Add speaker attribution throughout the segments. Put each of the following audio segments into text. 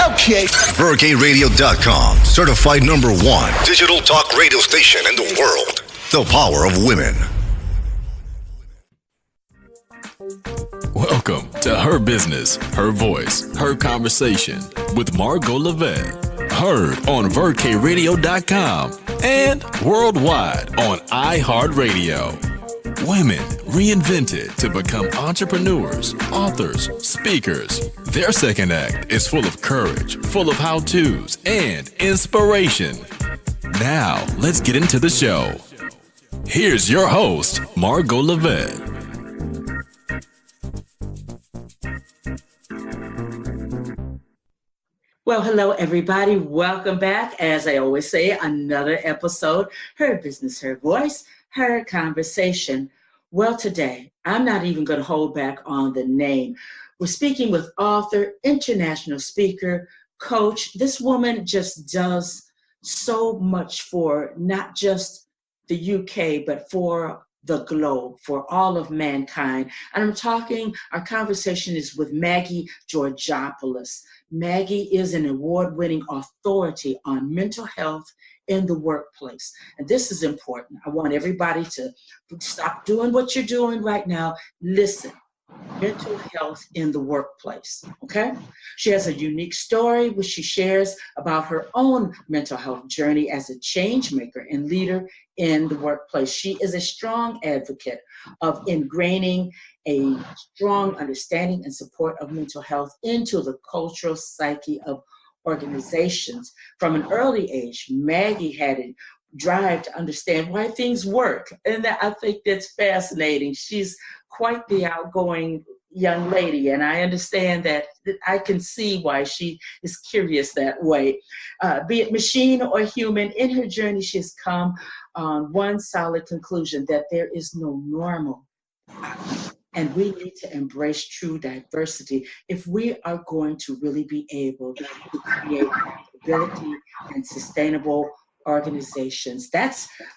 Speaker 1: Okay. VerkayRadio.com, certified #1 digital talk radio station in the world. The power of women.
Speaker 2: Welcome to Her Business, Her Voice, Her Conversation with Margo Lovett. Heard on VerkayRadio.com and worldwide on iHeartRadio. Women reinvented to become entrepreneurs, authors, speakers. Their second act is full of courage, full of how-tos, and inspiration. Now, let's get into the show. Here's your host, Margo Lovett.
Speaker 3: Well, hello, everybody. Welcome back. As I always say, another episode, Her Business, Her Voice, Her Conversation. Well, today, I'm not even going to hold back on the name. We're speaking with author, international speaker, coach. This woman just does so much for not just the UK, but for the globe, for all of mankind. And our conversation is with Maggie Georgopoulos. Maggie is an award-winning authority on mental health in the workplace. And this is important. I want everybody to stop doing what you're doing right now. Listen. Mental health in the workplace, okay? She has a unique story which she shares about her own mental health journey as a change maker and leader in the workplace. She is a strong advocate of ingraining a strong understanding and support of mental health into the cultural psyche of organizations. From an early age, Maggie had a drive to understand why things work. And I think that's fascinating. She's quite the outgoing young lady, and I understand that I can see why she is curious that way. Be it machine or human, in her journey, she has come on one solid conclusion, that there is no normal. And we need to embrace true diversity if we are going to really be able to create stability and sustainable organizations.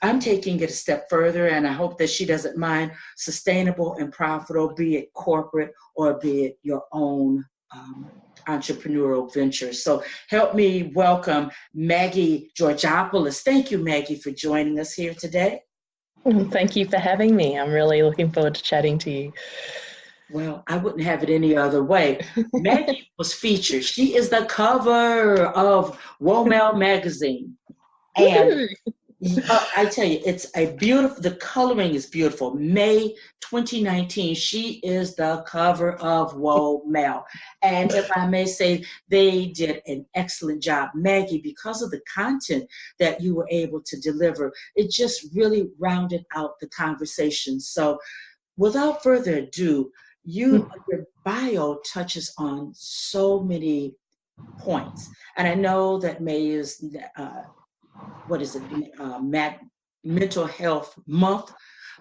Speaker 3: I'm taking it a step further, and I hope that she doesn't mind. Sustainable and profitable, be it corporate or be it your own entrepreneurial ventures. So help me welcome Maggie Georgopoulos. Thank you, Maggie, for joining us here today.
Speaker 4: Thank you for having me. I'm really looking forward to chatting to you.
Speaker 3: Well, I wouldn't have it any other way. Maggie was featured. She is the cover of Womel magazine. And I tell you, it's a beautiful, the coloring is beautiful. May 2019, she is the cover of Womel. And if I may say, they did an excellent job. Maggie, because of the content that you were able to deliver, it just really rounded out the conversation. So without further ado, your bio touches on so many points. And I know that May is Mental Health Month,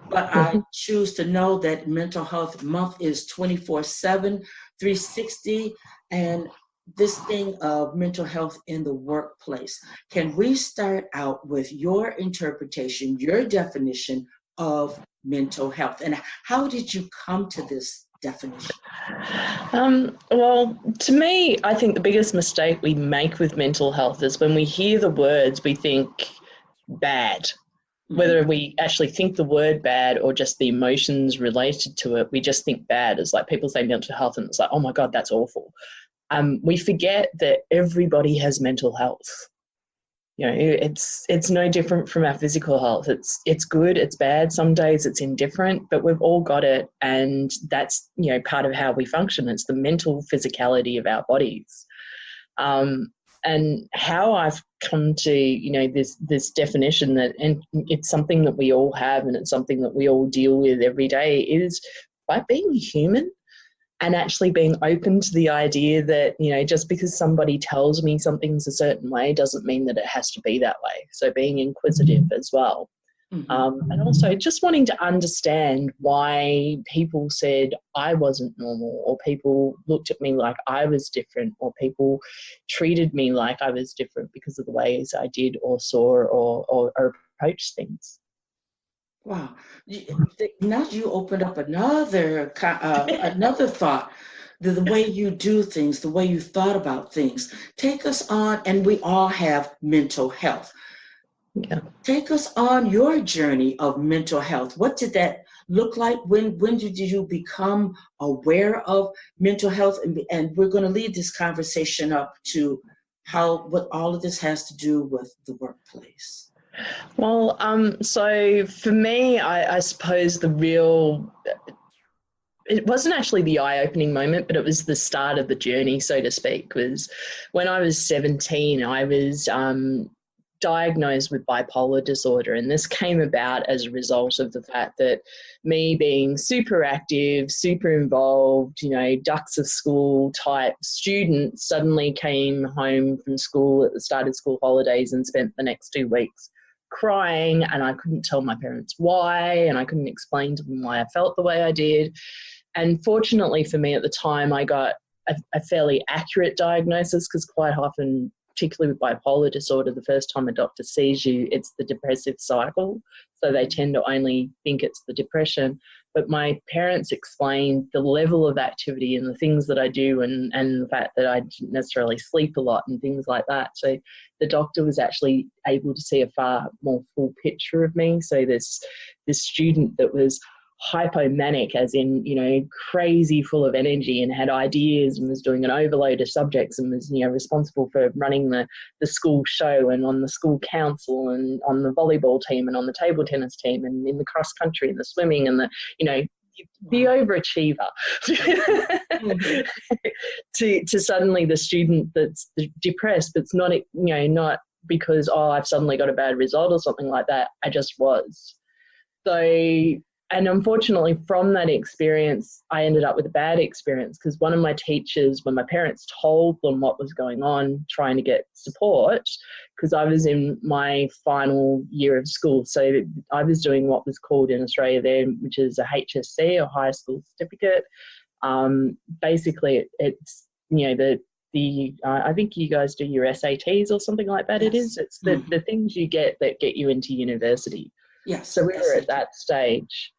Speaker 3: but I choose to know that Mental Health Month is 24/7, 360, and this thing of mental health in the workplace. Can we start out with your interpretation, your definition of mental health, and how did you come to this definition?
Speaker 4: Well, to me, I think the biggest mistake we make with mental health is when we hear the words, we think bad. Whether we actually think the word bad or just the emotions related to it, we just think bad. It's like people say mental health and it's like, oh my God, that's awful. We forget that everybody has mental health. You know, it's no different from our physical health. It's good, it's bad. Some days it's indifferent, but we've all got it, and that's, you know, part of how we function. It's the mental physicality of our bodies. And how I've come to, you know, this definition that, and it's something that we all have, and it's something that we all deal with every day, is by being human. And actually being open to the idea that, you know, just because somebody tells me something's a certain way doesn't mean that it has to be that way. So being inquisitive as well. And also just wanting to understand why people said I wasn't normal, or people looked at me like I was different, or people treated me like I was different because of the ways I did or saw or approached things.
Speaker 3: Wow. Now you opened up another thought. the way you do things, the way you thought about things. Take us on, and we all have mental health.
Speaker 4: Yeah.
Speaker 3: Take us on your journey of mental health. What did that look like? When did you become aware of mental health? And we're going to lead this conversation up to what all of this has to do with the workplace.
Speaker 4: Well, so for me, I suppose it wasn't actually the eye-opening moment, but it was the start of the journey, so to speak, was when I was 17, I was diagnosed with bipolar disorder. And this came about as a result of the fact that me being super active, super involved, ducks of school type student, suddenly came home from school at the start of school holidays and spent the next 2 weeks crying, and I couldn't tell my parents why, and I couldn't explain to them why I felt the way I did. And fortunately for me at the time, I got a fairly accurate diagnosis, because quite often, particularly with bipolar disorder, the first time a doctor sees you, it's the depressive cycle. So they tend to only think it's the depression. But my parents explained the level of activity and the things that I do, and the fact that I didn't necessarily sleep a lot and things like that. So the doctor was actually able to see a far more full picture of me. So this student that was hypomanic, as in, crazy full of energy and had ideas and was doing an overload of subjects and was, responsible for running the school show and on the school council and on the volleyball team and on the table tennis team and in the cross country and the swimming and the overachiever to suddenly the student that's depressed, that's not, not because, I've suddenly got a bad result or something like that. I just was. So, and unfortunately from that experience, I ended up with a bad experience, because one of my teachers, when my parents told them what was going on, trying to get support, because I was in my final year of school. So I was doing what was called in Australia then, which is a HSC, or high school certificate. Basically it's, I think you guys do your SATs or something like that.
Speaker 3: Yes.
Speaker 4: It is. It's the things you get that get you into university.
Speaker 3: Yes.
Speaker 4: So we were at that stage.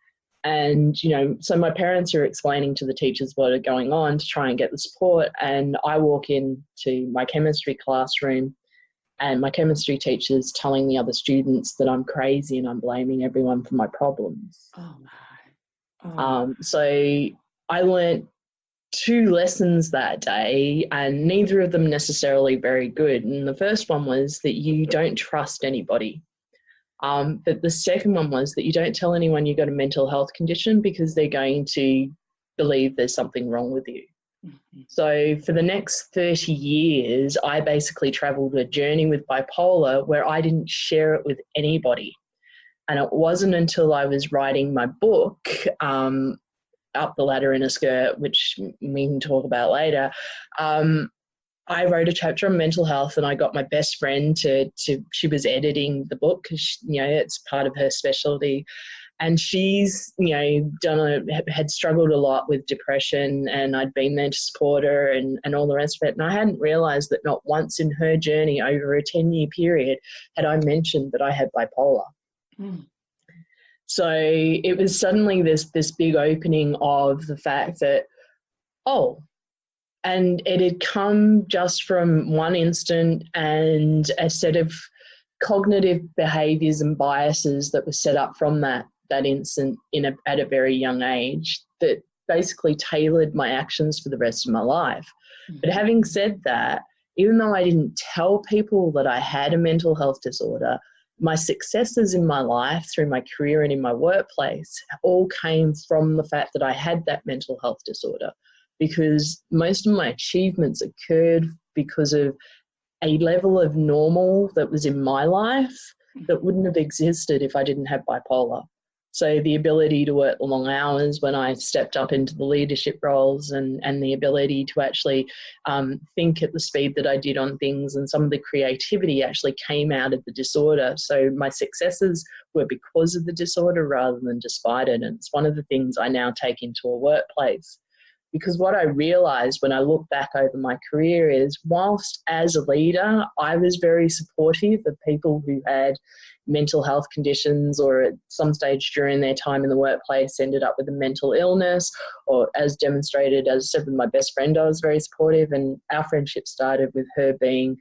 Speaker 4: And, so my parents are explaining to the teachers what are going on to try and get the support. And I walk into my chemistry classroom, and my chemistry teacher's telling the other students that I'm crazy and I'm blaming everyone for my problems.
Speaker 3: Oh, my. Oh.
Speaker 4: So I learnt 2 lessons that day, and neither of them necessarily very good. And the first one was that you don't trust anybody. But the second one was that you don't tell anyone you've got a mental health condition, because they're going to believe there's something wrong with you. Mm-hmm. So for the next 30 years, I basically travelled a journey with bipolar where I didn't share it with anybody. And it wasn't until I was writing my book, Up the Ladder in a Skirt, which we can talk about later, I wrote a chapter on mental health, and I got my best friend she was editing the book, because, it's part of her specialty. And she's, had struggled a lot with depression, and I'd been there to support her and all the rest of it. And I hadn't realised that not once in her journey over a 10-year period had I mentioned that I had bipolar. Mm. So it was suddenly this big opening of the fact that, and it had come just from one instant and a set of cognitive behaviours and biases that were set up from that instant at a very young age that basically tailored my actions for the rest of my life. Mm-hmm. But having said that, even though I didn't tell people that I had a mental health disorder, my successes in my life through my career and in my workplace all came from the fact that I had that mental health disorder. Because most of my achievements occurred because of a level of normal that was in my life that wouldn't have existed if I didn't have bipolar. So the ability to work long hours when I stepped up into the leadership roles, and the ability to actually think at the speed that I did on things, and some of the creativity actually came out of the disorder. So my successes were because of the disorder rather than despite it. And it's one of the things I now take into a workplace. Because what I realized when I look back over my career is, whilst as a leader, I was very supportive of people who had mental health conditions, or at some stage during their time in the workplace ended up with a mental illness, or as demonstrated, as I said, with my best friend, I was very supportive, and our friendship started with her being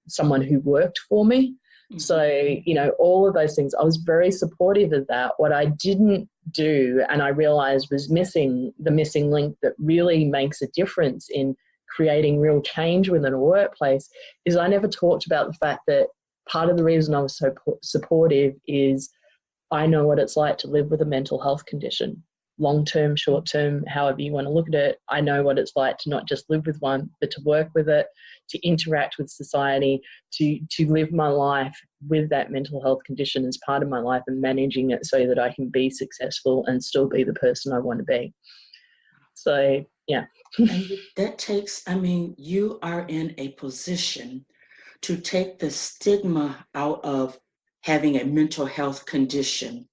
Speaker 4: someone who worked for me. So, you know, all of those things, I was very supportive of that. What I didn't do, and I realized was the missing link that really makes a difference in creating real change within a workplace, is I never talked about the fact that part of the reason I was so supportive is I know what it's like to live with a mental health condition. Long-term, short-term, however you want to look at it, I know what it's like to not just live with one, but to work with it, to interact with society, to live my life with that mental health condition as part of my life and managing it so that I can be successful and still be the person I want to be. So, yeah.
Speaker 3: And that takes, I mean, you are in a position to take the stigma out of having a mental health condition,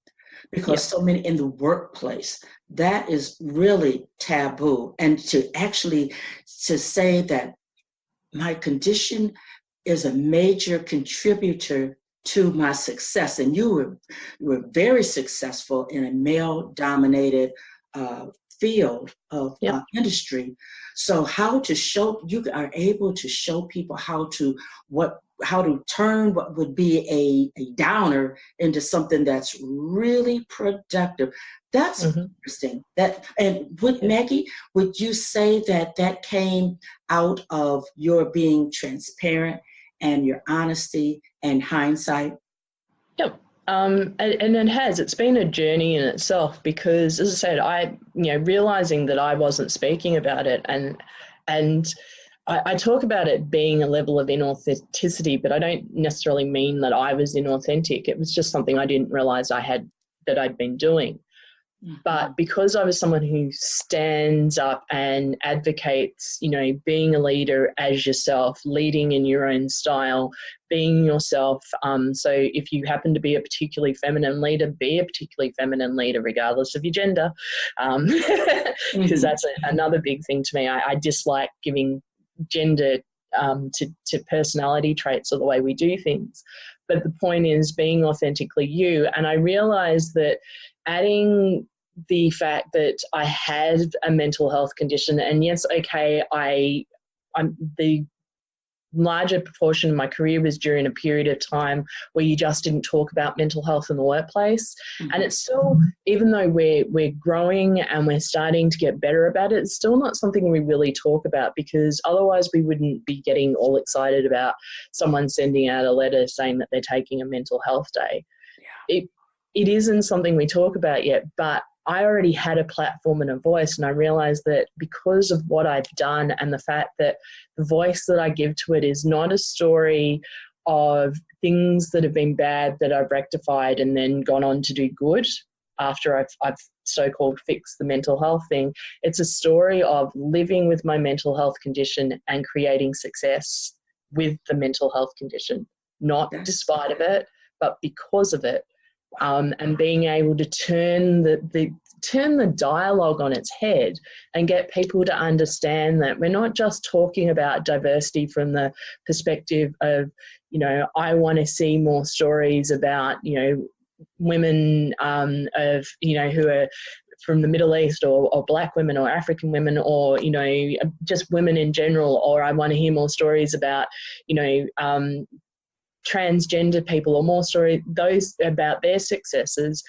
Speaker 3: because so many in the workplace, that is really taboo. And to say that my condition is a major contributor to my success, and you were very successful in a male-dominated field of industry. So you are able to show people how to turn what would be a downer into something that's really productive. That's interesting. Maggie, would you say that came out of your being transparent and your honesty and hindsight?
Speaker 4: Yep. And it's been a journey in itself, because, as I said, realizing that I wasn't speaking about it, and I talk about it being a level of inauthenticity, but I don't necessarily mean that I was inauthentic. It was just something I didn't realize I'd been doing. But because I was someone who stands up and advocates, being a leader as yourself, leading in your own style, being yourself. So if you happen to be a particularly feminine leader, be a particularly feminine leader, regardless of your gender, because that's another big thing to me. I dislike giving gender to personality traits or the way we do things. But the point is being authentically you. And I realized that adding the fact that I had a mental health condition, and yes, okay, I'm the larger proportion of my career was during a period of time where you just didn't talk about mental health in the workplace. And it's still, even though we're growing and we're starting to get better about it, it's still not something we really talk about, because otherwise we wouldn't be getting all excited about someone sending out a letter saying that they're taking a mental health day. It isn't something we talk about yet, but I already had a platform and a voice, and I realized that because of what I've done and the fact that the voice that I give to it is not a story of things that have been bad that I've rectified and then gone on to do good after I've so-called fixed the mental health thing. It's a story of living with my mental health condition and creating success with the mental health condition, not despite of it, but because of it. And being able to turn the dialogue on its head and get people to understand that we're not just talking about diversity from the perspective of, I want to see more stories about, women of, who are from the Middle East, or Black women or African women, or, just women in general, or I want to hear more stories about, transgender people, or more story those about their successes.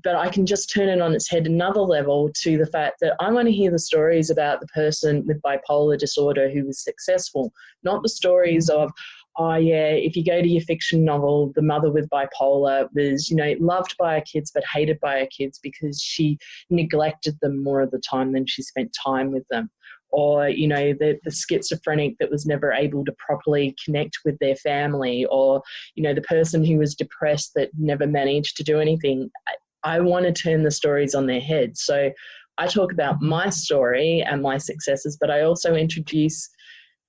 Speaker 4: But I can just turn it on its head another level to the fact that I want to hear the stories about the person with bipolar disorder who was successful, not the stories of, if you go to your fiction novel, the mother with bipolar was, loved by her kids but hated by her kids because she neglected them more of the time than she spent time with them. Or, the schizophrenic that was never able to properly connect with their family, or, the person who was depressed that never managed to do anything. I want to turn the stories on their heads. So I talk about my story and my successes, but I also introduce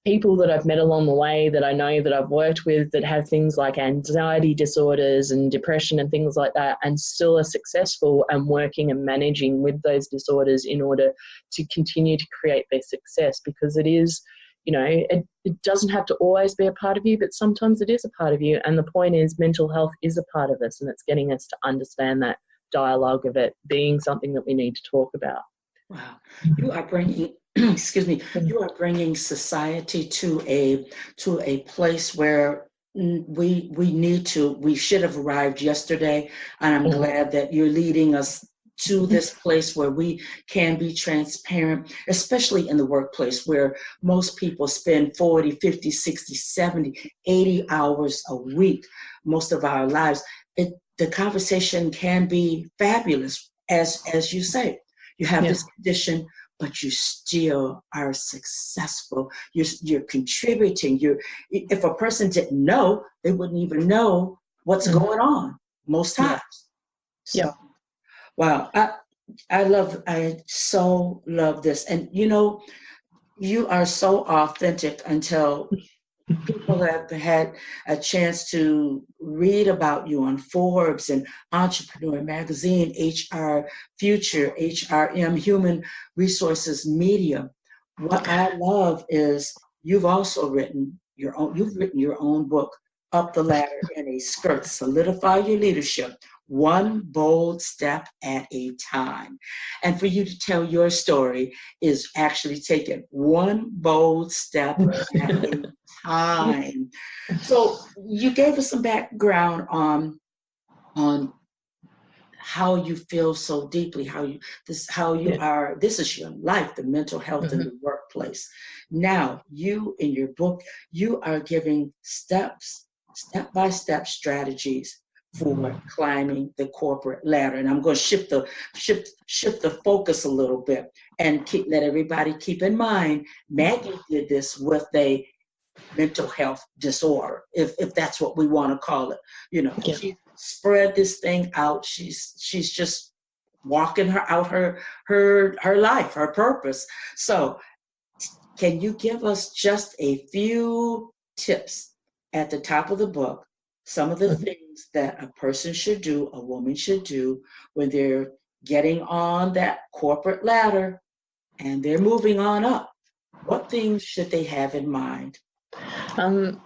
Speaker 4: people that I've met along the way that I know that I've worked with that have things like anxiety disorders and depression and things like that, and still are successful and working and managing with those disorders in order to continue to create their success, because it is, it doesn't have to always be a part of you, but sometimes it is a part of you. And the point is, mental health is a part of us, and it's getting us to understand that dialogue of it being something that we need to talk about.
Speaker 3: Wow. You are bringing, excuse me, you are bringing society to a place where we should have arrived yesterday. And I'm glad that you're leading us to this place where we can be transparent, especially in the workplace where most people spend 40, 50, 60, 70, 80 hours a week, most of our lives. The conversation can be fabulous, as you say. You have this condition, but you still are successful. You're contributing. If a person didn't know, they wouldn't even know what's going on most times. So, wow, I so love this. And you are so authentic until people have had a chance to read about you on Forbes and Entrepreneur Magazine, HR Future, HRM, Human Resources Media. What I love is you've written your own book, Up the Ladder in a Skirt, Solidify Your Leadership, One Bold Step at a Time. And for you to tell your story is actually taking one bold step at a time. So you gave us some background on how you feel so deeply, this is your life, the mental health in the workplace. Now, you in your book, you are giving step-by-step strategies for climbing the corporate ladder. And I'm going to shift the focus a little bit and let everybody keep in mind, Maggie did this with a mental health disorder, if that's what we want to call it. She spread this thing out. She's just walking her life, her purpose. So can you give us just a few tips at the top of the book, some of the things that a person should do, a woman should do when they're getting on that corporate ladder and they're moving on up? What things should they have in mind?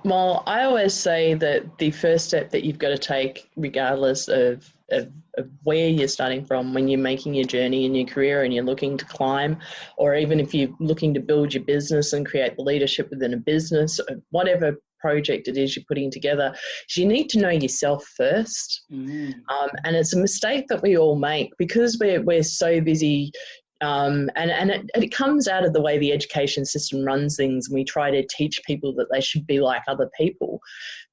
Speaker 4: Well, I always say that the first step that you've got to take, regardless of where you're starting from, when you're making your journey in your career and you're looking to climb, or even if you're looking to build your business and create the leadership within a business, whatever project it is you're putting together, is you need to know yourself first. And it's a mistake that we all make because we're so busy. And it comes out of the way the education system runs things, and we try to teach people that they should be like other people.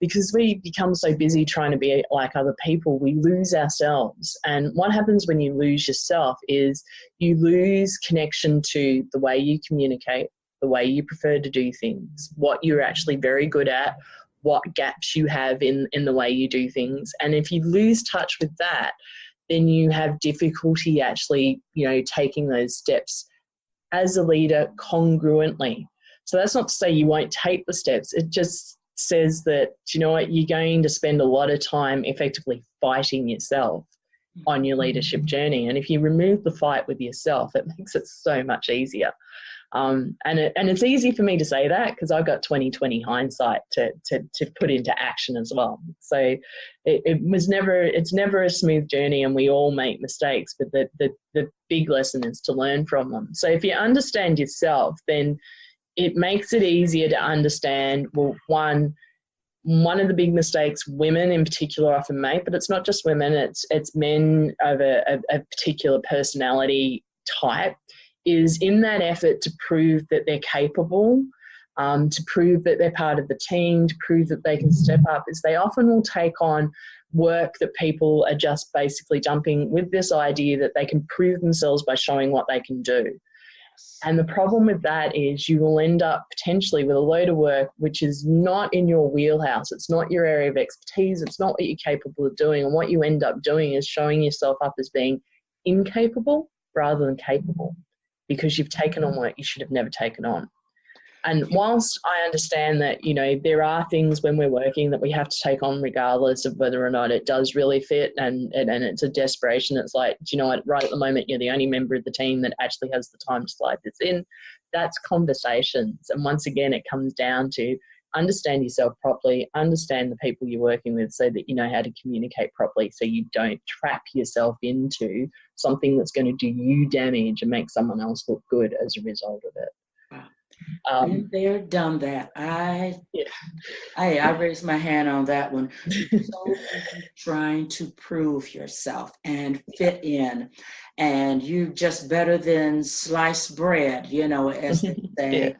Speaker 4: Because we become so busy trying to be like other people, we lose ourselves. And what happens when you lose yourself is you lose connection to the way you communicate, the way you prefer to do things, what you're actually very good at, what gaps you have in the way you do things. And if you lose touch with that, then you have difficulty actually, taking those steps as a leader congruently. So that's not to say you won't take the steps. It just says that, you're going to spend a lot of time effectively fighting yourself on your leadership journey. And if you remove the fight with yourself, it makes it so much easier. And it's easy for me to say that because I've got 20/20 hindsight to put into action as well. So it's never a smooth journey, and we all make mistakes, but the big lesson is to learn from them. So if you understand yourself, then it makes it easier to understand, well, one of the big mistakes women in particular often make, but it's not just women, it's men of a particular personality type, is in that effort to prove that they're capable, to prove that they're part of the team, to prove that they can step up, is they often will take on work that people are just basically jumping with this idea that they can prove themselves by showing what they can do. And the problem with that is you will end up potentially with a load of work which is not in your wheelhouse. It's not your area of expertise. It's not what you're capable of doing. And what you end up doing is showing yourself up as being incapable rather than capable, because you've taken on work you should have never taken on. And whilst I understand that, there are things when we're working that we have to take on regardless of whether or not it does really fit, and it's a desperation. It's like, do you know what, right at the moment, you're the only member of the team that actually has the time to slide this in. That's conversations. And once again, it comes down to understand yourself properly, understand the people you're working with so that you know how to communicate properly, so you don't trap yourself into something that's going to do you damage and make someone else look good as a result of it.
Speaker 3: Been there, done that. I raised my hand on that one. So trying to prove yourself and fit in, and you just better than sliced bread, as they say.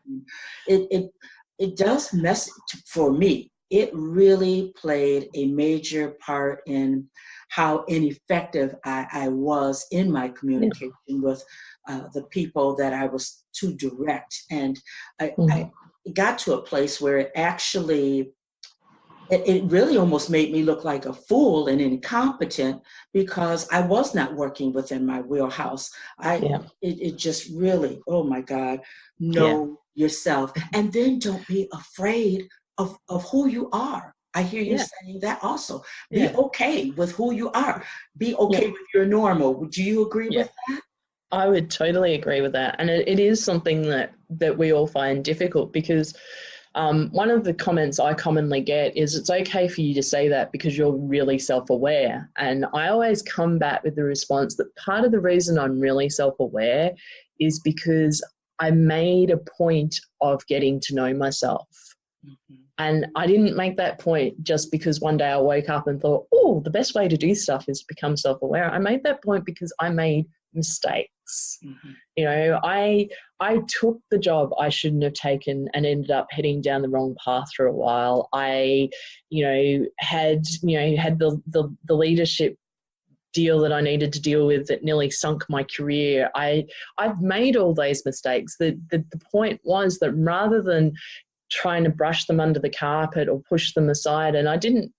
Speaker 3: It does mess for me. It really played a major part in how ineffective I was in my communication with the people that I was too direct. And I got to a place where it actually, it really almost made me look like a fool and incompetent because I was not working within my wheelhouse. It just really, oh my God, know yourself. And then don't be afraid of who you are. I hear you saying that also. Be okay with who you are. Be okay with your normal. Would you agree with that?
Speaker 4: I would totally agree with that. And it is something that we all find difficult because one of the comments I commonly get is it's okay for you to say that because you're really self-aware. And I always come back with the response that part of the reason I'm really self-aware is because I made a point of getting to know myself. And I didn't make that point just because one day I woke up and thought, oh, the best way to do stuff is become self-aware. I made that point because I made mistakes. I took the job I shouldn't have taken and ended up heading down the wrong path for a while. I, had the leadership deal that I needed to deal with that nearly sunk my career. I've made all those mistakes. The point was that rather than trying to brush them under the carpet or push them aside, and I'm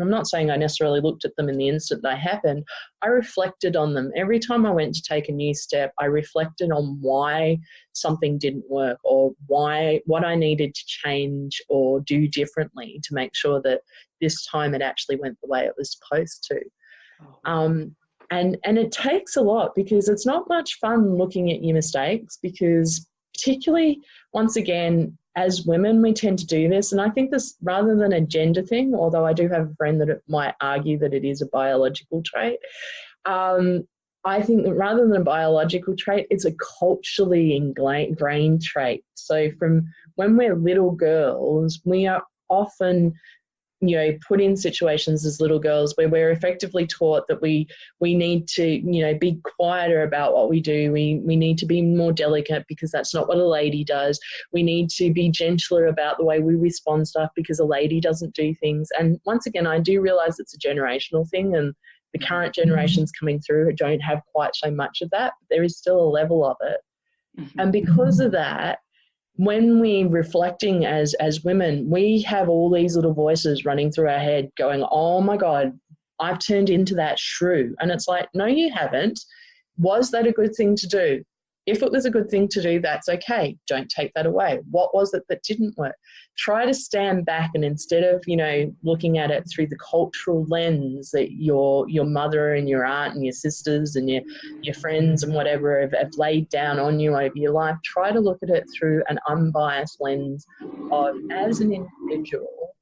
Speaker 4: not saying I necessarily looked at them in the instant they happened, I reflected on them. Every time I went to take a new step, I reflected on why something didn't work or what I needed to change or do differently to make sure that this time it actually went the way it was supposed to. And it takes a lot because it's not much fun looking at your mistakes because particularly, once again, as women, we tend to do this. And I think this, rather than a gender thing, although I do have a friend that might argue that it is a biological trait, I think that rather than a biological trait, it's a culturally ingrained trait. So from when we're little girls, we are often put in situations as little girls where we're effectively taught that we need to, be quieter about what we do. We need to be more delicate because that's not what a lady does. We need to be gentler about the way we respond to stuff because a lady doesn't do things. And once again, I do realize it's a generational thing and the current generations coming through don't have quite so much of that. But there is still a level of it. And because of that, when we're reflecting as women, we have all these little voices running through our head going, oh my God, I've turned into that shrew. And it's like, no, you haven't. Was that a good thing to do? If it was a good thing to do, that's okay. Don't take that away. What was it that didn't work? Try to stand back and instead of, looking at it through the cultural lens that your mother and your aunt and your sisters and your friends and whatever have laid down on you over your life, try to look at it through an unbiased lens of, as an individual,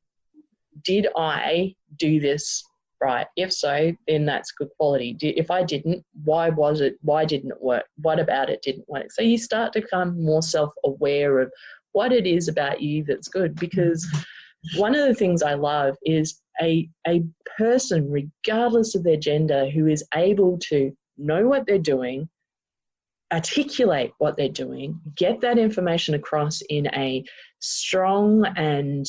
Speaker 4: did I do this right? If so, then that's good quality. If I didn't, why was it? Why didn't it work? What about it didn't work? So you start to become more self-aware of what it is about you that's good. Because one of the things I love is a person, regardless of their gender, who is able to know what they're doing, articulate what they're doing, get that information across in a strong and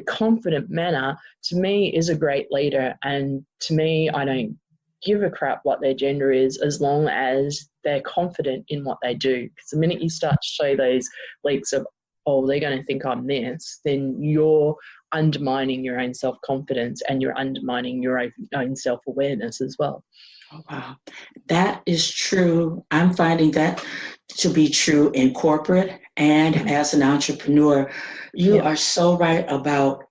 Speaker 4: confident manner, to me is a great leader. And to me, I don't give a crap what their gender is as long as they're confident in what they do. Because the minute you start to show those leaks of oh, they're going to think I'm this, then you're undermining your own self-confidence and you're undermining your own self-awareness as well.
Speaker 3: Oh, wow. That is true. I'm finding that to be true in corporate and as an entrepreneur. You are so right about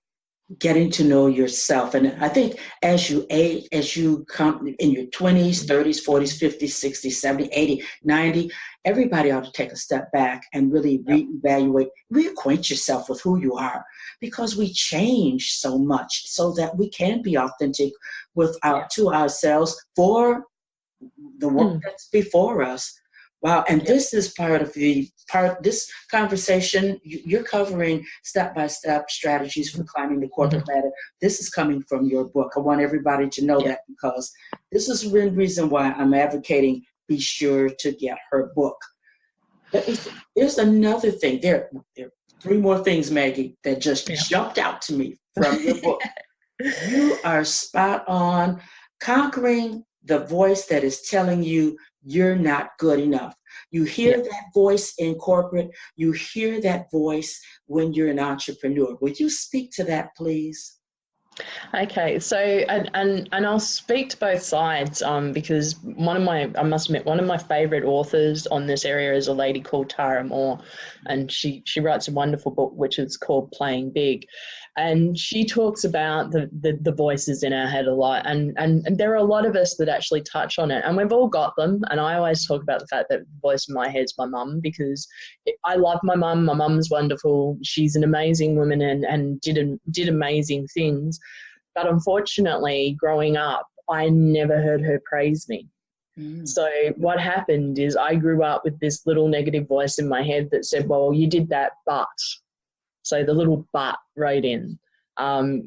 Speaker 3: getting to know yourself. And I think as you age, as you come in your 20s, 30s, 40s, 50s, 60s, 70s, 80s, 90s, everybody ought to take a step back and really reevaluate, reacquaint yourself with who you are, because we change so much so that we can be authentic to ourselves for the work that's before us. Wow. And this is part of this conversation. You're covering step-by-step strategies for climbing the corporate ladder. This is coming from your book. I want everybody to know that, because this is the reason why I'm advocating be sure to get her book. But there's another thing. There are 3 more things, Maggie, that just jumped out to me from your book. You are spot on. Conquering the voice that is telling you you're not good enough. You hear that voice in corporate. You hear that voice when you're an entrepreneur. Would you speak to that, please?
Speaker 4: Okay, so and I'll speak to both sides because I must admit, one of my favorite authors on this area is a lady called Tara Moore, and she writes a wonderful book which is called Playing Big, and she talks about the voices in our head a lot, and there are a lot of us that actually touch on it, and we've all got them. And I always talk about the fact that the voice in my head is my mum, because I love my mum. My mum's wonderful. She's an amazing woman and did amazing things. But unfortunately, growing up, I never heard her praise me. So what happened is I grew up with this little negative voice in my head that said, well, you did that, but. So the little but wrote in, and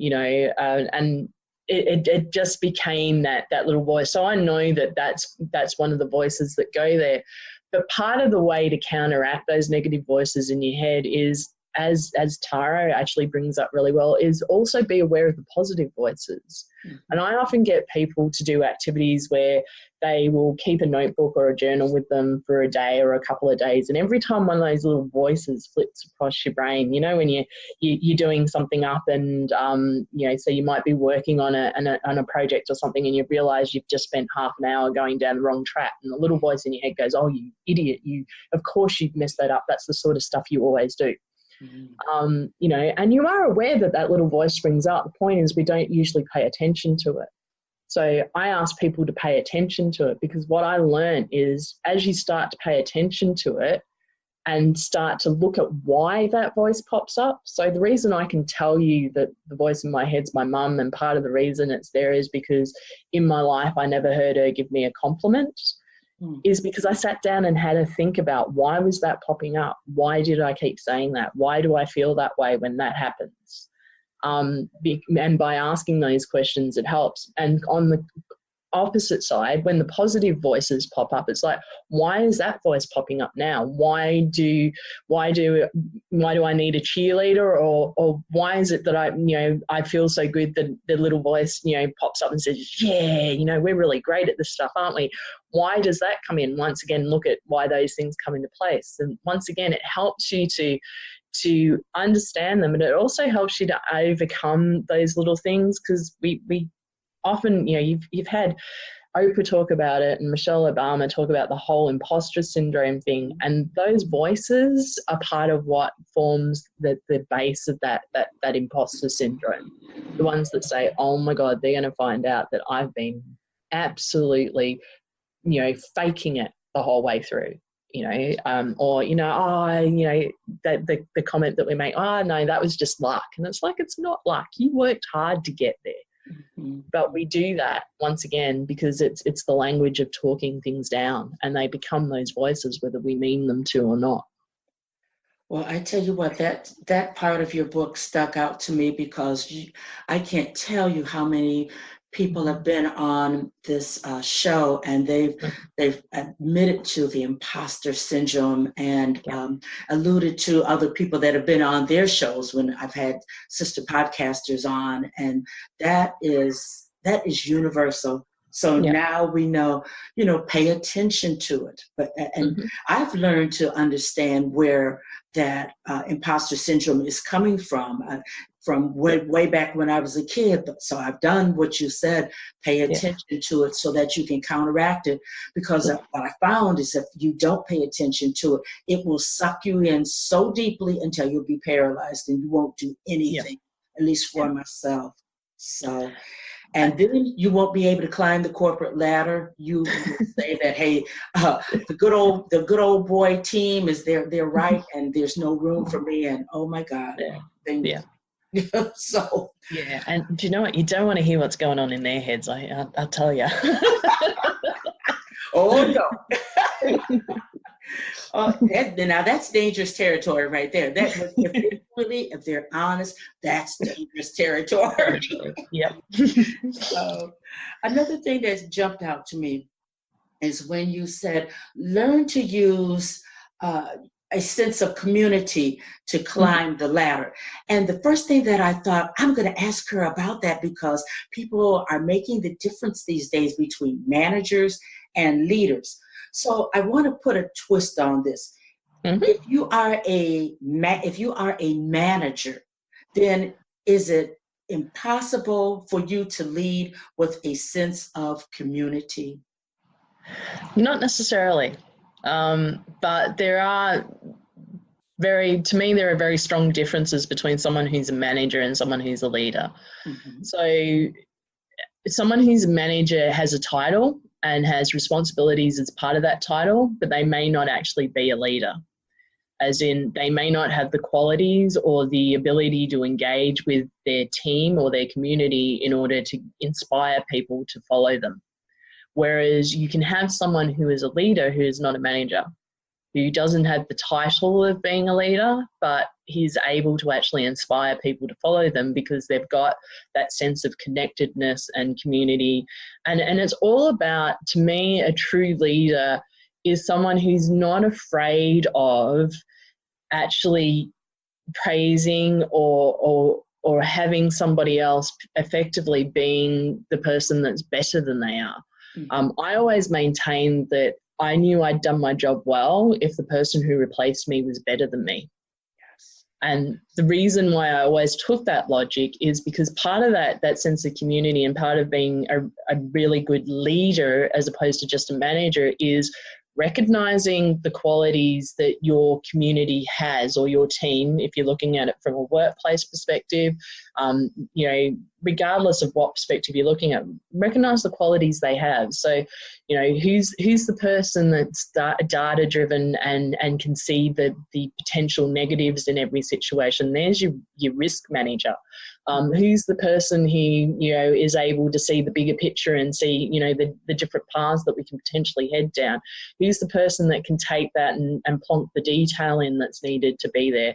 Speaker 4: it just became that little voice. So I know that's one of the voices that go there. But part of the way to counteract those negative voices in your head is, as Tara actually brings up really well, is also be aware of the positive voices. And I often get people to do activities where they will keep a notebook or a journal with them for a day or a couple of days, and every time one of those little voices flips across your brain, when you're doing something up and so you might be working on a project or something, and you realize you've just spent half an hour going down the wrong track, and the little voice in your head goes, oh, you idiot, of course you've messed that up, that's the sort of stuff you always do. And you are aware that little voice springs up. The point is we don't usually pay attention to it. So I ask people to pay attention to it, because what I learned is as you start to pay attention to it and start to look at why that voice pops up. So the reason I can tell you that the voice in my head's my mum, and part of the reason it's there is because in my life I never heard her give me a compliment. Is because I sat down and had to think about, why was that popping up? Why did I keep saying that? Why do I feel that way when that happens? And by asking those questions, it helps. And on the opposite side, when the positive voices pop up, it's like, why is that voice popping up now? Why do I need a cheerleader, or why is it that I feel so good that the little voice pops up and says, yeah, we're really great at this stuff, aren't we? Why does that come in? Once again, look at why those things come into place. And once again, it helps you to understand them, and it also helps you to overcome those little things, because we often, you've had Oprah talk about it and Michelle Obama talk about the whole imposter syndrome thing, and those voices are part of what forms the base of that imposter syndrome. The ones that say, oh my God, they're going to find out that I've been absolutely, faking it the whole way through. The comment that we make, oh no, that was just luck. And it's like, it's not luck. You worked hard to get there. But we do that once again because it's the language of talking things down, and they become those voices whether we mean them to or not.
Speaker 3: Well, I tell you what, that part of your book stuck out to me, because I can't tell you how many people have been on this show, and they've admitted to the imposter syndrome and alluded to other people that have been on their shows when I've had sister podcasters on, and that is universal. So now we know, pay attention to it. And I've learned to understand where that imposter syndrome is coming from way back when I was a kid. So I've done what you said, pay attention to it so that you can counteract it. Because what I found is if you don't pay attention to it, it will suck you in so deeply until you'll be paralyzed and you won't do anything, at least for myself. So, and then you won't be able to climb the corporate ladder. You say that, hey, the good old boy team is there. They're right, and there's no room for me. And oh my God, So
Speaker 4: and do you know what? You don't want to hear what's going on in their heads. I'll tell you.
Speaker 3: Oh no. Now that's dangerous territory right there. If they're honest, that's dangerous territory.
Speaker 4: Yep.
Speaker 3: Another thing that's jumped out to me is when you said, learn to use a sense of community to climb the ladder. And the first thing that I thought, I'm going to ask her about that, because people are making the difference these days between managers and leaders. So I want to put a twist on this. If you are a manager, then is it impossible for you to lead with a sense of community?
Speaker 4: Not necessarily, but there are very strong differences between someone who's a manager and someone who's a leader. So someone who's a manager has a title and has responsibilities as part of that title, but they may not actually be a leader. As in, they may not have the qualities or the ability to engage with their team or their community in order to inspire people to follow them. Whereas you can have someone who is a leader who is not a manager, who doesn't have the title of being a leader, but he's able to actually inspire people to follow them because they've got that sense of connectedness and community. And it's all about, to me, a true leader is someone who's not afraid of actually praising or having somebody else effectively being the person that's better than they are. I always maintained that I knew I'd done my job well if the person who replaced me was better than me. And the reason why I always took that logic is because part of that sense of community and part of being a really good leader as opposed to just a manager is recognizing the qualities that your community has, or your team, if you're looking at it from a workplace perspective, regardless of what perspective you're looking at, recognize the qualities they have. So, who's the person that's data driven and can see the potential negatives in every situation? There's your risk manager. Who's the person who, is able to see the bigger picture and see, the different paths that we can potentially head down? Who's the person that can take that and plonk the detail in that's needed to be there?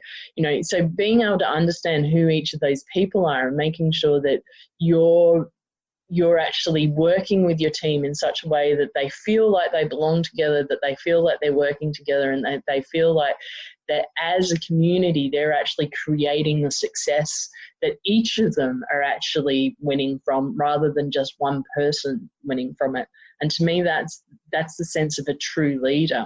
Speaker 4: So being able to understand who each of those people are and making sure that you're actually working with your team in such a way that they feel like they belong together, that they feel like they're working together, and they feel like that as a community, they're actually creating the success that each of them are actually winning from, rather than just one person winning from it. And to me, that's the sense of a true leader.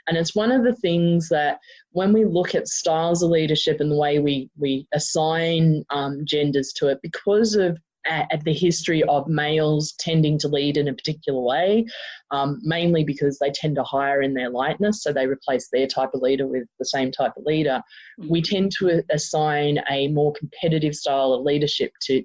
Speaker 4: And it's one of the things that when we look at styles of leadership and the way we assign genders to it, because of at the history of males tending to lead in a particular way, mainly because they tend to hire in their likeness, so they replace their type of leader with the same type of leader. We tend to assign a more competitive style of leadership to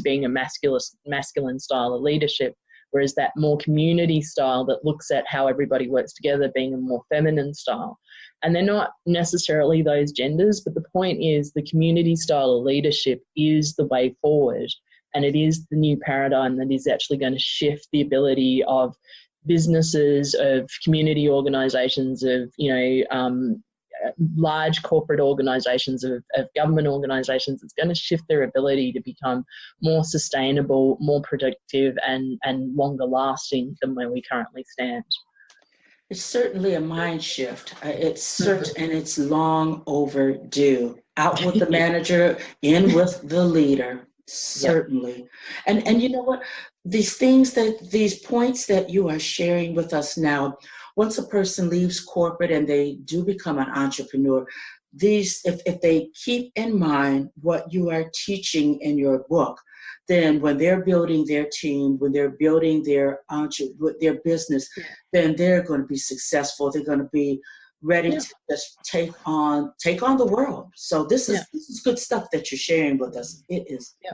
Speaker 4: being a masculine style of leadership, whereas that more community style that looks at how everybody works together being a more feminine style. And they're not necessarily those genders, but the point is the community style of leadership is the way forward. And it is the new paradigm that is actually going to shift the ability of businesses, of community organisations, of large corporate organisations, of government organisations. It's going to shift their ability to become more sustainable, more productive, and longer lasting than where we currently stand.
Speaker 3: It's certainly a mind shift. And it's long overdue. Out with the manager, in with the leader. Certainly. And you know what? These points that you are sharing with us now, once a person leaves corporate and they do become an entrepreneur, if they keep in mind what you are teaching in your book, then when they're building their team, when they're building their business, then they're going to be successful. They're going to be ready to just take on the world. So this is good stuff that you're sharing with us. It is.
Speaker 4: Yeah.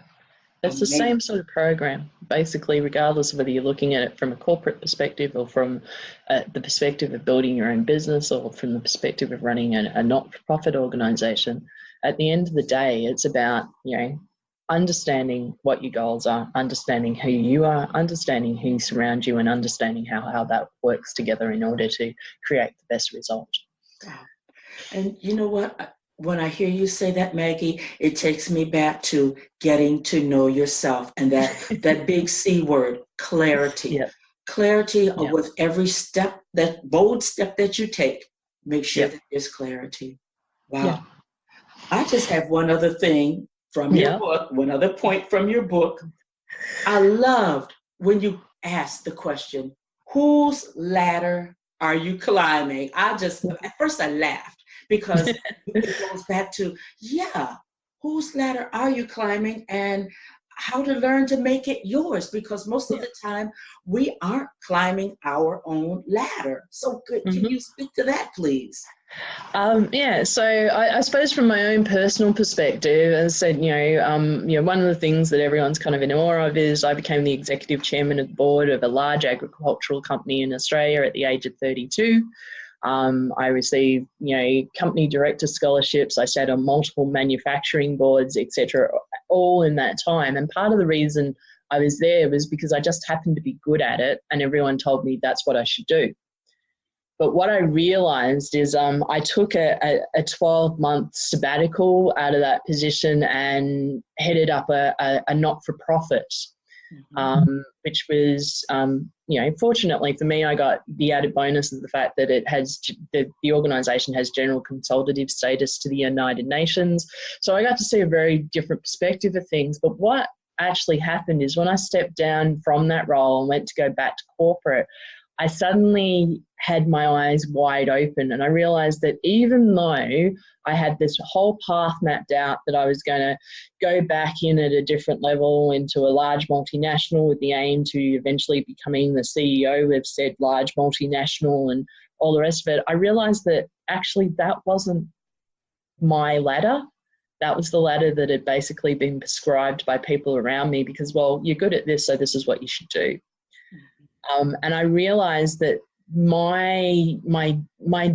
Speaker 4: It's the same sort of program, basically, regardless of whether you're looking at it from a corporate perspective or from the perspective of building your own business or from the perspective of running a not-for-profit organisation. At the end of the day, it's about, understanding what your goals are, understanding who you are, understanding who surround you, and understanding how that works together in order to create the best result.
Speaker 3: Wow. And you know what? When I hear you say that, Maggie, it takes me back to getting to know yourself and that big C word, clarity.
Speaker 4: Yeah.
Speaker 3: Clarity with every step, that bold step that you take, make sure that there's clarity. Wow.
Speaker 4: Yeah.
Speaker 3: I just have one other thing from your book, one other point from your book. I loved when you asked the question, whose ladder are you climbing? At first I laughed. Because it goes back to, whose ladder are you climbing and how to learn to make it yours? Because most of the time we aren't climbing our own ladder. So can you speak to that, please?
Speaker 4: So I suppose from my own personal perspective, as I said, one of the things that everyone's kind of in awe of is I became the executive chairman of the board of a large agricultural company in Australia at the age of 32. I received, company director scholarships. I sat on multiple manufacturing boards, etc., all in that time. And part of the reason I was there was because I just happened to be good at it, and everyone told me that's what I should do. But what I realised is I took a 12-month sabbatical out of that position and headed up a not-for-profit. Which was, fortunately for me, I got the added bonus of the fact that the organisation has general consultative status to the United Nations. So I got to see a very different perspective of things. But what actually happened is when I stepped down from that role and went to go back to corporate, I suddenly had my eyes wide open, and I realised that even though I had this whole path mapped out that I was going to go back in at a different level into a large multinational with the aim to eventually becoming the CEO of said large multinational and all the rest of it, I realised that actually that wasn't my ladder. That was the ladder that had basically been prescribed by people around me because, well, you're good at this, so this is what you should do. And I realized that my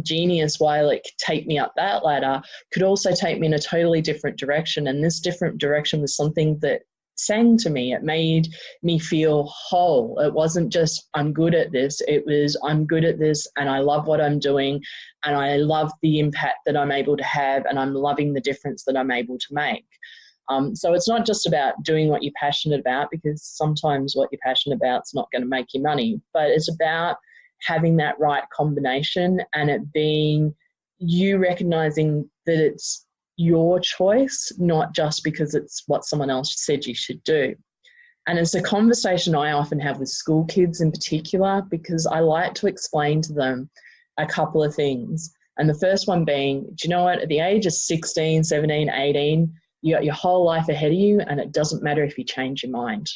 Speaker 4: genius, while it could take me up that ladder, could also take me in a totally different direction. And this different direction was something that sang to me. It made me feel whole. It wasn't just, I'm good at this. It was, I'm good at this and I love what I'm doing and I love the impact that I'm able to have and I'm loving the difference that I'm able to make. So it's not just about doing what you're passionate about, because sometimes what you're passionate about is not going to make you money, but it's about having that right combination and it being you recognizing that it's your choice, not just because it's what someone else said you should do. And it's a conversation I often have with school kids in particular, because I like to explain to them a couple of things. And the first one being, do you know what, at the age of 16, 17, 18, you got your whole life ahead of you and it doesn't matter if you change your mind.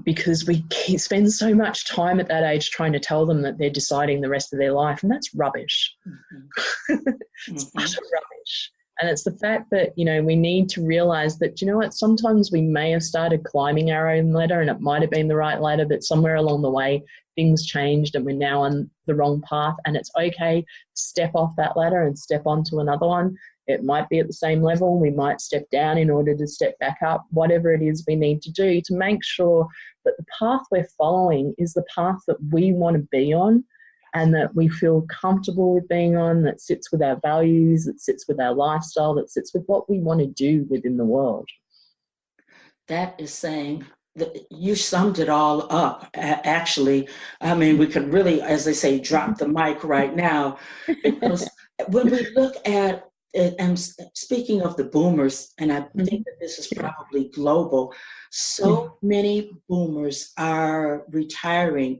Speaker 4: Because we spend so much time at that age trying to tell them that they're deciding the rest of their life, and that's rubbish. It's utter rubbish. And it's the fact that, we need to realise that, sometimes we may have started climbing our own ladder and it might have been the right ladder, but somewhere along the way things changed and we're now on the wrong path, and it's okay to step off that ladder and step onto another one. It might be at the same level. We might step down in order to step back up, whatever it is we need to do to make sure that the path we're following is the path that we want to be on and that we feel comfortable with being on, that sits with our values, that sits with our lifestyle, that sits with what we want to do within the world.
Speaker 3: That is saying that you summed it all up, actually. I mean, we could really, as they say, drop the mic right now, because when we look at and speaking of the boomers, and I think that this is probably global, so many boomers are retiring,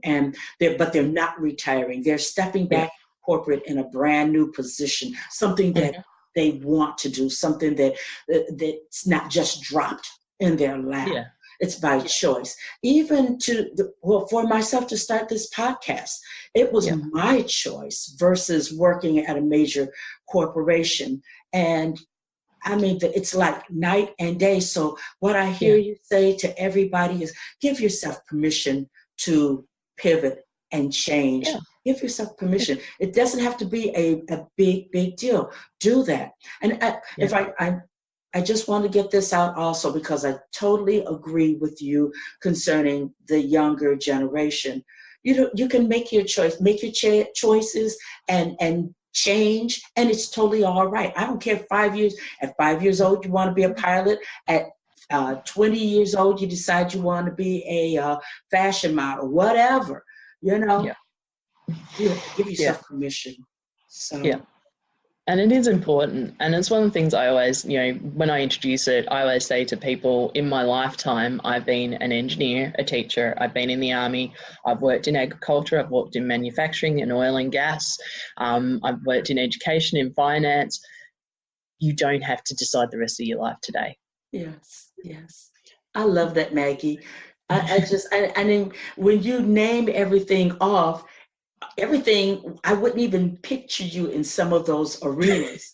Speaker 3: but they're not retiring. They're stepping back corporate in a brand new position, something that they want to do, something that's not just dropped in their lap. Yeah. It's by choice. Even for myself to start this podcast, it was my choice versus working at a major corporation. And I mean, it's like night and day. So what I hear you say to everybody is give yourself permission to pivot and change. Yeah. Give yourself permission. It doesn't have to be a big deal. Do that. And if I just want to get this out also because I totally agree with you concerning the younger generation. You can make your choice, make your choices and change, and it's totally all right. I don't care at 5 years old you want to be a pilot, at 20 years old you decide you want to be a fashion model, whatever, you give yourself permission. So
Speaker 4: And it is important. And it's one of the things I always, when I introduce it, I always say to people, in my lifetime, I've been an engineer, a teacher, I've been in the army, I've worked in agriculture, I've worked in manufacturing and oil and gas, I've worked in education, in finance. You don't have to decide the rest of your life today.
Speaker 3: Yes. I love that, Maggie. I mean, when you name everything off, I wouldn't even picture you in some of those arenas,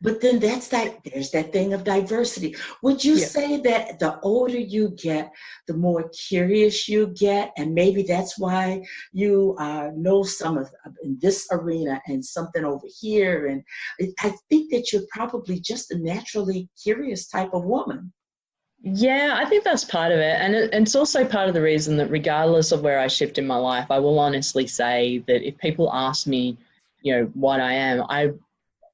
Speaker 3: but then there's that thing of diversity. Would you say that the older you get, the more curious you get, and maybe that's why you know some of in this arena and something over here? And I think that you're probably just a naturally curious type of woman.
Speaker 4: Yeah, I think that's part of it. And it's also part of the reason that regardless of where I shift in my life, I will honestly say that if people ask me, what I am,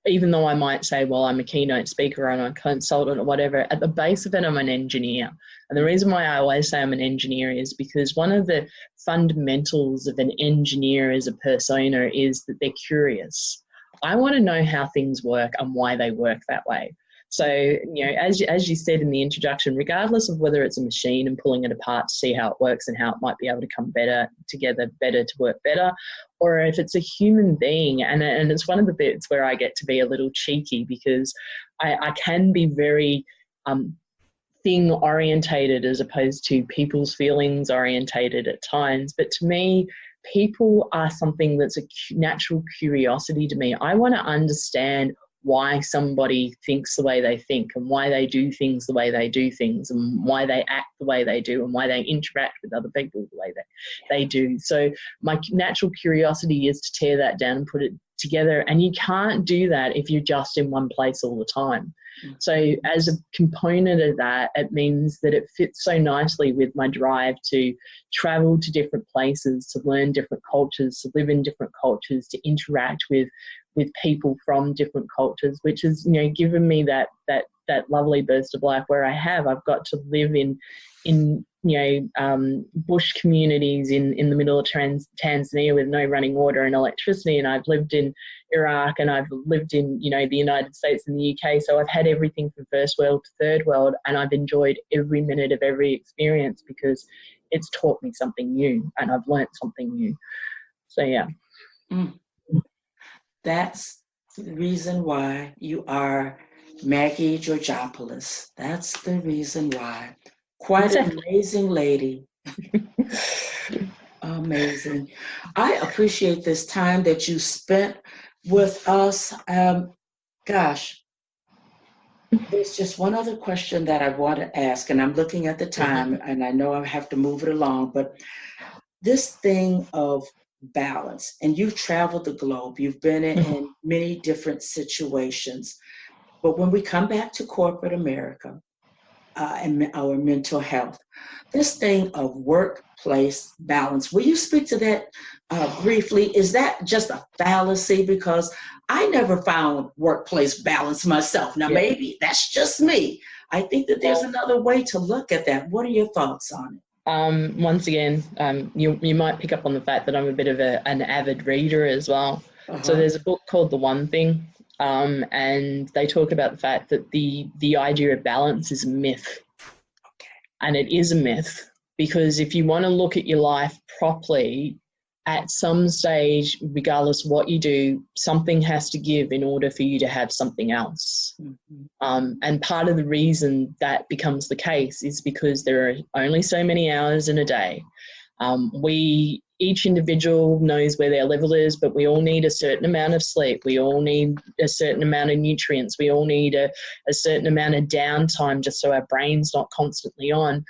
Speaker 4: even though I might say, well, I'm a keynote speaker and I'm a consultant or whatever, at the base of it, I'm an engineer. And the reason why I always say I'm an engineer is because one of the fundamentals of an engineer as a persona is that they're curious. I want to know how things work and why they work that way. So, as you said in the introduction, regardless of whether it's a machine and pulling it apart to see how it works and how it might be able to come better to work better, or if it's a human being, and it's one of the bits where I get to be a little cheeky because I can be very thing orientated as opposed to people's feelings orientated at times. But to me, people are something that's a natural curiosity to me. I want to understand why somebody thinks the way they think and why they do things the way they do things and why they act the way they do and why they interact with other people the way they do. So my natural curiosity is to tear that down and put it together, and you can't do that if you're just in one place all the time. So as a component of that, it means that it fits so nicely with my drive to travel to different places, to learn different cultures, to live in different cultures, to interact with people from different cultures, which has, given me that lovely burst of life where I've got to live in bush communities in the middle of Tanzania with no running water and electricity, and I've lived in Iraq, and I've lived in the United States and the UK. So I've had everything from first world to third world, and I've enjoyed every minute of every experience because it's taught me something new and I've learnt something new. So yeah.
Speaker 3: That's the reason why you are Maggie Georgopoulos. That's the reason why. Quite an amazing lady. Amazing. I appreciate this time that you spent with us. Gosh, there's just one other question that I want to ask, and I'm looking at the time, and I know I have to move it along, but this thing of balance, and you've traveled the globe, you've been in many different situations, but when we come back to corporate America and our mental health, this thing of workplace balance, will you speak to that briefly? Is that just a fallacy? Because I never found workplace balance myself. Now, maybe that's just me. I think that there's another way to look at that. What are your thoughts on it?
Speaker 4: Once again, you might pick up on the fact that I'm a bit of an avid reader as well. So there's a book called The One Thing, and they talk about the fact that the idea of balance is a myth. And it is a myth, because if you want to look at your life properly, at some stage, regardless of what you do, something has to give in order for you to have something else. And part of the reason that becomes the case is because there are only so many hours in a day. Each individual knows where their level is, but we all need a certain amount of sleep. We all need a certain amount of nutrients. We all need a certain amount of downtime just so our brain's not constantly on.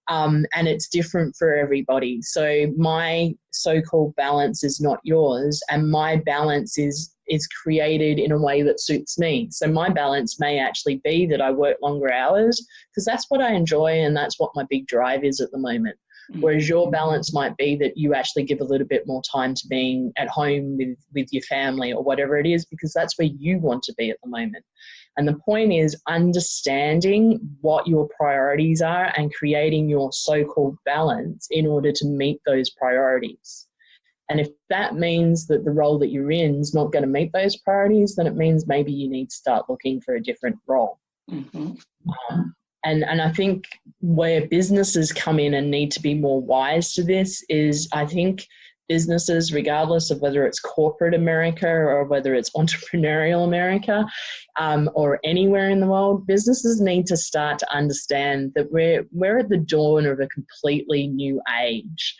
Speaker 4: And it's different for everybody. So my so-called balance is not yours, and my balance is created in a way that suits me. So my balance may actually be that I work longer hours because that's what I enjoy and that's what my big drive is at the moment. Whereas your balance might be that you actually give a little bit more time to being at home with your family or whatever it is, because that's where you want to be at the moment. And the point is understanding what your priorities are and creating your so-called balance in order to meet those priorities. And if that means that the role that you're in is not going to meet those priorities, then it means maybe you need to start looking for a different role. And I think where businesses come in and need to be more wise to this is, I think businesses, regardless of whether it's corporate America or whether it's entrepreneurial America or anywhere in the world, businesses need to start to understand that we're at the dawn of a completely new age.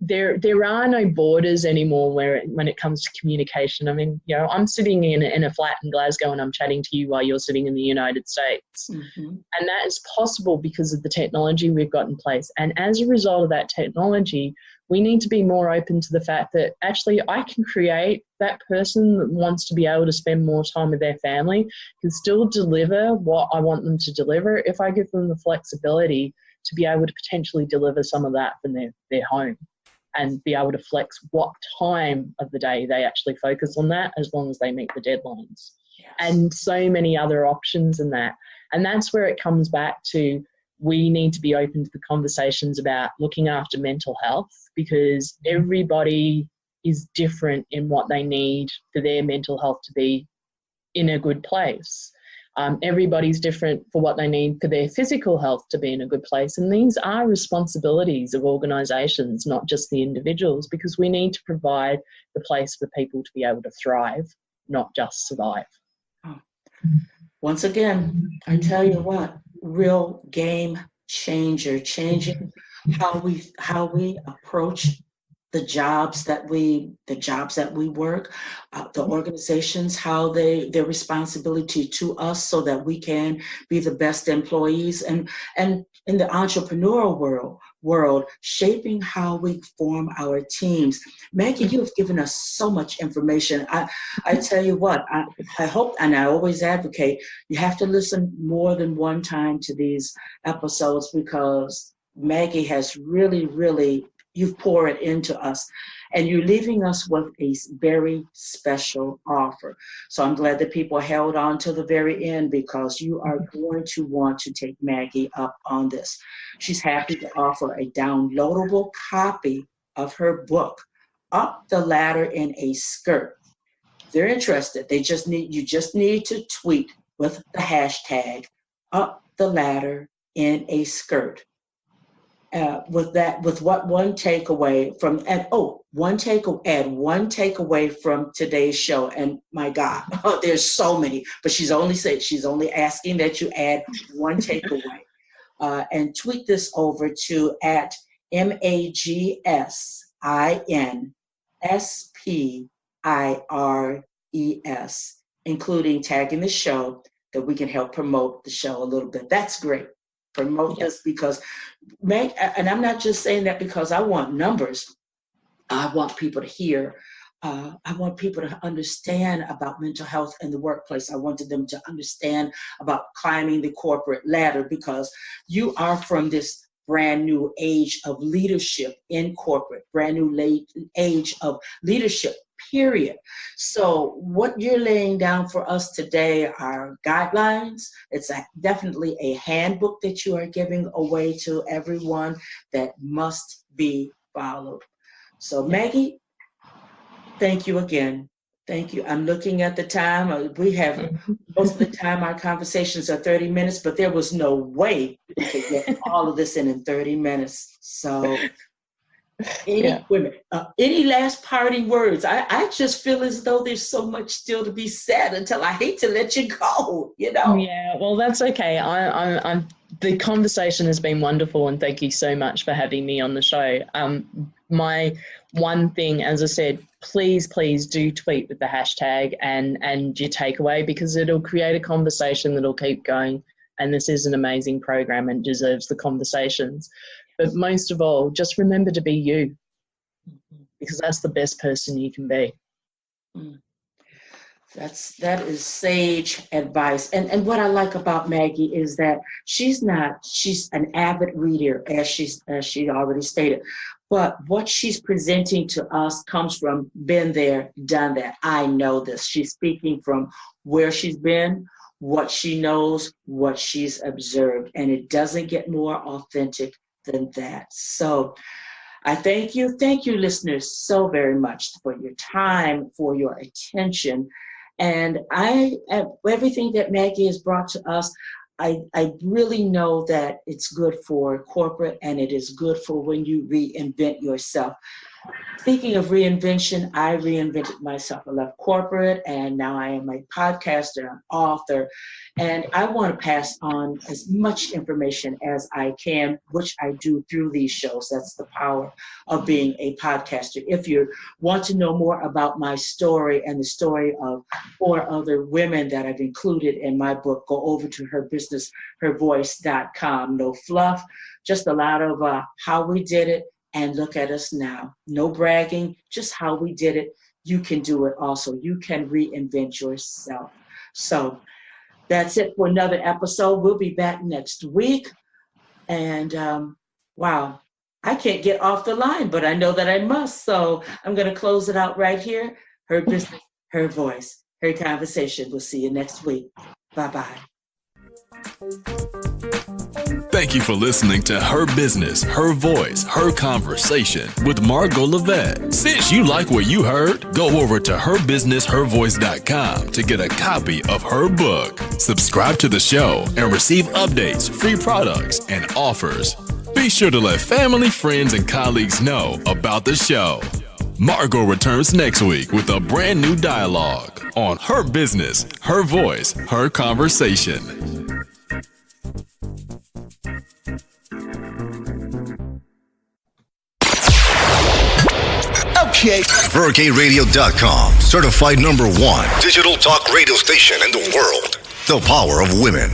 Speaker 4: There are no borders anymore when it comes to communication. I mean, I'm sitting in a flat in Glasgow and I'm chatting to you while you're sitting in the United States. And that is possible because of the technology we've got in place. And as a result of that technology, we need to be more open to the fact that actually I can create that person that wants to be able to spend more time with their family, can still deliver what I want them to deliver if I give them the flexibility to be able to potentially deliver some of that from their home and be able to flex what time of the day they actually focus on that, as long as they meet the deadlines. And so many other options in that. And that's where it comes back to, we need to be open to the conversations about looking after mental health, because everybody is different in what they need for their mental health to be in a good place. Everybody's different for what they need for their physical health to be in a good place. And these are responsibilities of organisations, not just the individuals, because we need to provide the place for people to be able to thrive, not just survive.
Speaker 3: Once again, I tell you what, real game changer, changing how we approach the jobs that we work, the organizations, how their responsibility to us so that we can be the best employees, and in the entrepreneurial world, shaping how we form our teams. Maggie, you've given us so much information. I tell you what, I hope, and I always advocate, you have to listen more than one time to these episodes, because Maggie has really you've poured it into us, and you're leaving us with a very special offer. So I'm glad that people held on to the very end, because you are going to want to take Maggie up on this. She's happy to offer a downloadable copy of her book, Up the Ladder in a Skirt. If they're interested, you just need to tweet with the hashtag Up the Ladder in a Skirt. With what one takeaway from, add one takeaway from today's show. And my God, there's so many, but she's only asking that you add one takeaway, and tweet this over to at MAGSINSPIRES, including tagging the show, that we can help promote the show a little bit. That's great. Promote this, because and I'm not just saying that because I want numbers. I want people to hear. I want people to understand about mental health in the workplace. I wanted them to understand about climbing the corporate ladder, because you are from this brand new age of leadership in corporate, brand new age of leadership, period. So what you're laying down for us today are guidelines. It's definitely a handbook that you are giving away to everyone that must be followed. So Maggie, thank you again Thank you. I'm looking at the time. We have most of the time our conversations are 30 minutes, but there was no way we could get all of this in 30 minutes. So any last parting words? I just feel as though there's so much still to be said until I hate to let you go,
Speaker 4: Yeah, well, that's okay. I'm the conversation has been wonderful, and thank you so much for having me on the show. My one thing, as I said, please do tweet with the hashtag and your takeaway, because it'll create a conversation that'll keep going. And this is an amazing program and deserves the conversations. But most of all, just remember to be you, because that's the best person you can be.
Speaker 3: That is sage advice. And what I like about Maggie is that she's an avid reader, as she already stated. But what she's presenting to us comes from been there, done that. I know this. She's speaking from where she's been, what she knows, what she's observed. And it doesn't get more authentic than that. So I thank you, listeners, so very much for your time, for your attention. And everything that Maggie has brought to us, I really know that it's good for corporate, and it is good for when you reinvent yourself. Speaking of reinvention, I reinvented myself. I left corporate, and now I am a podcaster, an author, and I want to pass on as much information as I can, which I do through these shows. That's the power of being a podcaster. If you want to know more about my story and the story of 4 other women that I've included in my book, go over to herbusinesshervoice.com. No fluff, just a lot of how we did it. And look at us now. No bragging, just how we did it. You can do it also. You can reinvent yourself. So that's it for another episode. We'll be back next week. And wow, I can't get off the line, but I know that I must. So I'm going to close it out right here. Her business, her voice, her conversation. We'll see you next week. Bye-bye.
Speaker 2: Thank you for listening to Her Business, Her Voice, Her Conversation with Margo Lovett. Since you like what you heard, go over to herbusinesshervoice.com to get a copy of her book. Subscribe to the show and receive updates, free products, and offers. Be sure to let family, friends, and colleagues know about the show. Margo returns next week with a brand new dialogue on Her Business, Her Voice, Her Conversation.
Speaker 1: Okay. VerKRadio.com, certified #1 digital talk radio station in the world. The power of women.